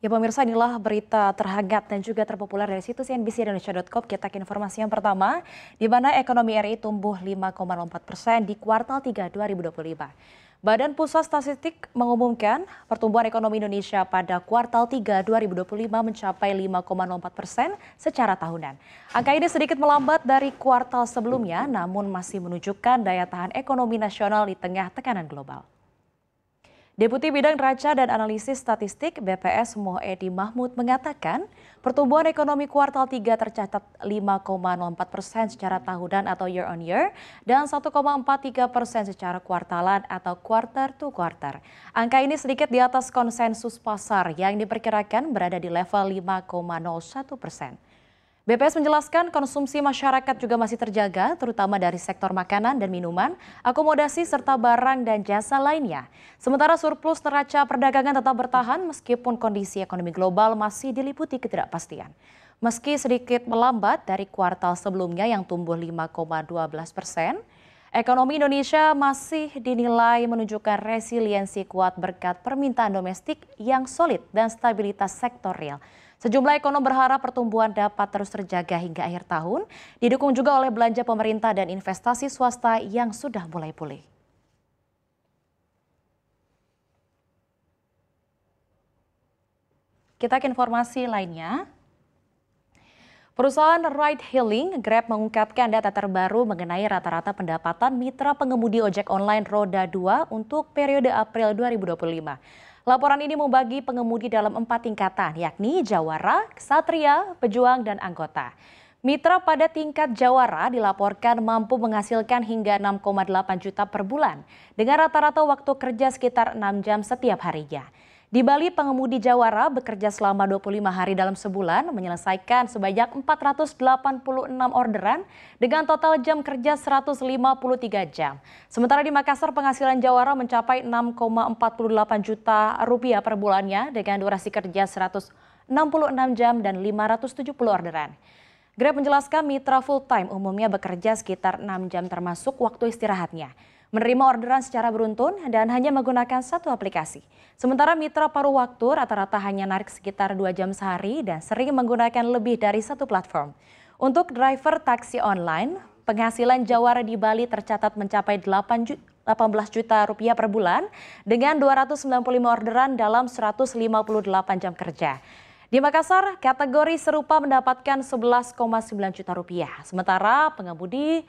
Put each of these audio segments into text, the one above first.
Ya pemirsa, inilah berita terhangat dan juga terpopuler dari situs cnbcindonesia.com. Kita ke informasi yang pertama, di mana ekonomi RI tumbuh 5,4% di kuartal 3 2025. Badan Pusat Statistik mengumumkan pertumbuhan ekonomi Indonesia pada kuartal 3 2025 mencapai 5,4% secara tahunan. Angka ini sedikit melambat dari kuartal sebelumnya, namun masih menunjukkan daya tahan ekonomi nasional di tengah tekanan global. Deputi Bidang Neraca dan Analisis Statistik BPS Moedi Mahmud mengatakan pertumbuhan ekonomi kuartal 3 tercatat 5,04% secara tahunan atau year on year dan 1,43% secara kuartalan atau quarter to quarter. Angka ini sedikit di atas konsensus pasar yang diperkirakan berada di level 5,01%. BPS menjelaskan konsumsi masyarakat juga masih terjaga, terutama dari sektor makanan dan minuman, akomodasi serta barang dan jasa lainnya. Sementara surplus neraca perdagangan tetap bertahan meskipun kondisi ekonomi global masih diliputi ketidakpastian. Meski sedikit melambat dari kuartal sebelumnya yang tumbuh 5,12%, ekonomi Indonesia masih dinilai menunjukkan resiliensi kuat berkat permintaan domestik yang solid dan stabilitas sektor real. Sejumlah ekonom berharap pertumbuhan dapat terus terjaga hingga akhir tahun, didukung juga oleh belanja pemerintah dan investasi swasta yang sudah mulai pulih. Kita ke informasi lainnya. Perusahaan Ride Hailing Grab mengungkapkan data terbaru mengenai rata-rata pendapatan mitra pengemudi ojek online roda 2 untuk periode April 2025. Laporan ini membagi pengemudi dalam 4 tingkatan, yakni jawara, ksatria, pejuang, dan anggota. Mitra pada tingkat jawara dilaporkan mampu menghasilkan hingga 6,8 juta per bulan, dengan rata-rata waktu kerja sekitar 6 jam setiap harinya. Di Bali, pengemudi jawara bekerja selama 25 hari dalam sebulan, menyelesaikan sebanyak 486 orderan dengan total jam kerja 153 jam. Sementara di Makassar, penghasilan jawara mencapai 6,48 juta rupiah per bulannya dengan durasi kerja 166 jam dan 570 orderan. Grab menjelaskan mitra full-time umumnya bekerja sekitar 6 jam termasuk waktu istirahatnya, menerima orderan secara beruntun dan hanya menggunakan satu aplikasi. Sementara mitra paruh waktu rata-rata hanya narik sekitar 2 jam sehari dan sering menggunakan lebih dari satu platform. Untuk driver taksi online, penghasilan jawara di Bali tercatat mencapai 18 juta rupiah per bulan dengan 295 orderan dalam 158 jam kerja. Di Makassar, kategori serupa mendapatkan 11,9 juta rupiah. Sementara pengemudi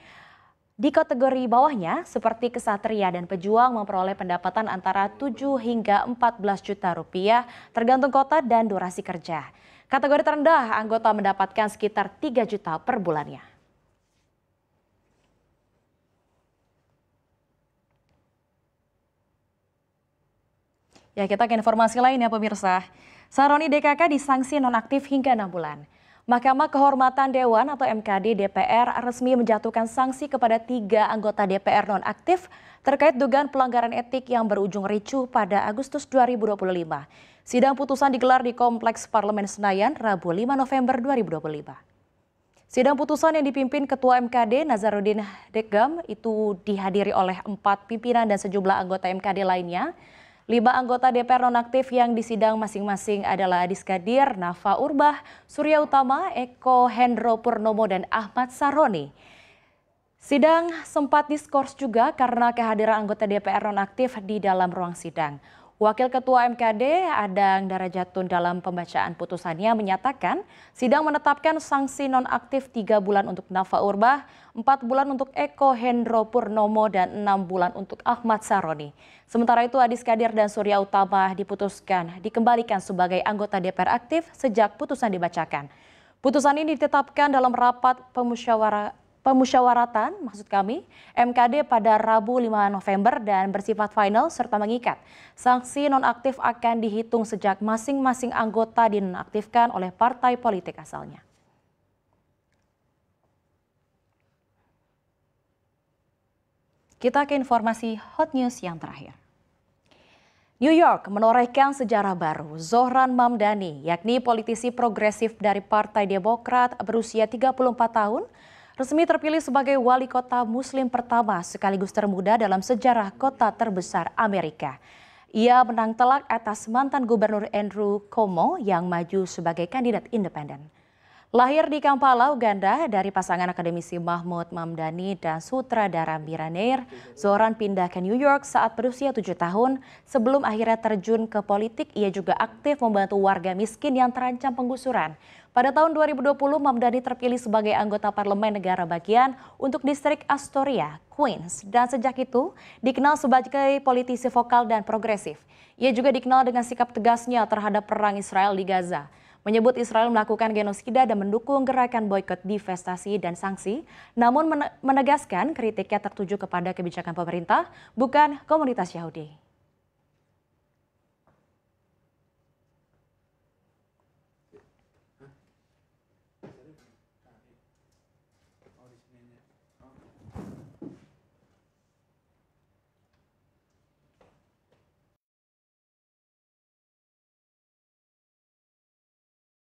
di kategori bawahnya seperti ksatria dan pejuang memperoleh pendapatan antara 7 hingga 14 juta rupiah tergantung kota dan durasi kerja. Kategori terendah anggota mendapatkan sekitar 3 juta per bulannya. Ya, kita ke informasi lain ya pemirsa. Saroni DKK disanksi nonaktif hingga 6 bulan. Mahkamah Kehormatan Dewan atau MKD DPR resmi menjatuhkan sanksi kepada 3 anggota DPR nonaktif terkait dugaan pelanggaran etik yang berujung ricuh pada Agustus 2025. Sidang putusan digelar di Kompleks Parlemen Senayan Rabu 5 November 2025. Sidang putusan yang dipimpin Ketua MKD Nazarudin Dekgam itu dihadiri oleh 4 pimpinan dan sejumlah anggota MKD lainnya. 5 anggota DPR nonaktif yang disidang masing-masing adalah Adis Kadir, Nafa Urbah, Surya Utama, Eko Hendro Purnomo, dan Ahmad Saroni. Sidang sempat diskors juga karena kehadiran anggota DPR nonaktif di dalam ruang sidang. Wakil Ketua MKD Adang Darajatun dalam pembacaan putusannya menyatakan sidang menetapkan sanksi nonaktif 3 bulan untuk Nafa Urbah, 4 bulan untuk Eko Hendro Purnomo, dan 6 bulan untuk Ahmad Saroni. Sementara itu Adis Kadir dan Surya Utama diputuskan dikembalikan sebagai anggota DPR aktif sejak putusan dibacakan. Putusan ini ditetapkan dalam rapat pemusyawaratan MKD pada Rabu 5 November dan bersifat final serta mengikat. Sanksi nonaktif akan dihitung sejak masing-masing anggota dinonaktifkan oleh partai politik asalnya. Kita ke informasi hot news yang terakhir. New York menorehkan sejarah baru. Zohran Mamdani, yakni politisi progresif dari Partai Demokrat berusia 34 tahun, resmi terpilih sebagai wali kota muslim pertama sekaligus termuda dalam sejarah kota terbesar Amerika. Ia menang telak atas mantan Gubernur Andrew Cuomo yang maju sebagai kandidat independen. Lahir di Kampala, Uganda, dari pasangan akademisi Mahmud Mamdani dan sutradara Mira Nair, Zohran pindah ke New York saat berusia 7 tahun. Sebelum akhirnya terjun ke politik, ia juga aktif membantu warga miskin yang terancam penggusuran. Pada tahun 2020, Mamdani terpilih sebagai anggota parlemen negara bagian untuk distrik Astoria, Queens. Dan sejak itu, dikenal sebagai politisi vokal dan progresif. Ia juga dikenal dengan sikap tegasnya terhadap perang Israel di Gaza. Menyebut Israel melakukan genosida dan mendukung gerakan boikot divestasi dan sanksi, namun menegaskan kritiknya tertuju kepada kebijakan pemerintah, bukan komunitas Yahudi.